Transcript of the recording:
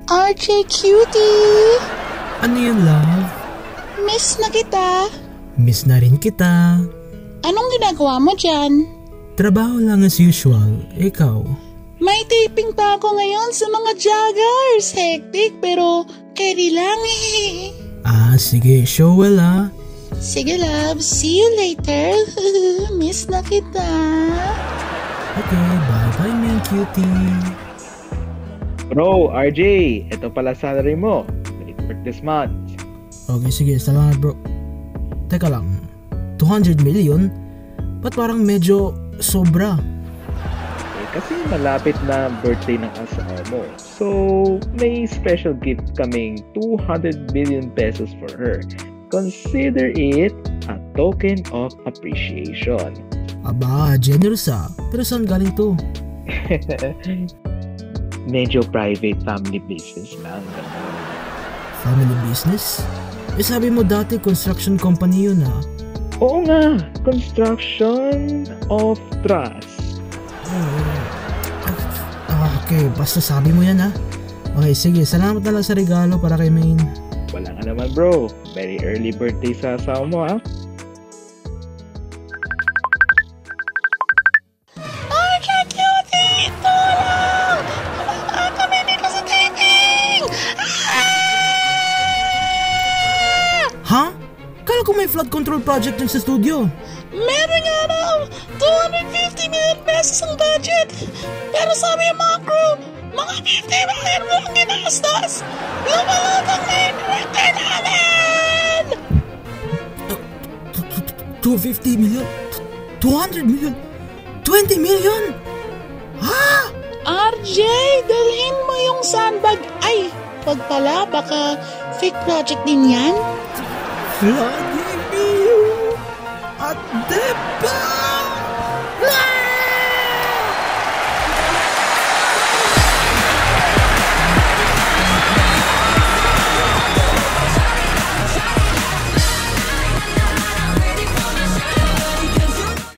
RJ Cutie! Ano yun, love? Miss na kita. Miss na rin kita. Anong ginagawa mo dyan? Trabaho lang as usual. Ikaw? May taping pa ako ngayon sa mga joggers. Hectic pero carry lang eh. Sige. Show well ah. Sige love, see you later. Miss na kita. Okay, bye-bye main cutie. Bro, RJ, ito pala salary mo. Late work this month. Okay, sige. Salamat bro. Teka lang. 200 million? Ba't parang medyo sobra? Kasi malapit na birthday ng asawa mo. So, may special gift kaming 200 million pesos for her. Consider it a token of appreciation. Aba, generous ah. Pero saan galing to? Medyo private family business lang. Family business? Sabi mo dati construction company yun ah. Oo nga, construction of trust. Okay, basta sabi mo yan ah. Okay, sige. Salamat na lang sa regalo para kay Main. Wala nga naman bro. Very early birthday sa asawa mo ah. RJ Cutie! Tulong! Wala kami dito sa taping! Ha? Kala ko may flood control project dun sa studio. Meron nga daw 250 million pesos ang budget. Pero sabi ng mga crew, mga 50 million mo ang ginastos. Lumalutang na yung birthday namin! 250 million? 200 million? 20 million? Ha? RJ, dalhin mo yung sandbag. Ay, wag pala, baka fake project din yan. Vladimir at Depa!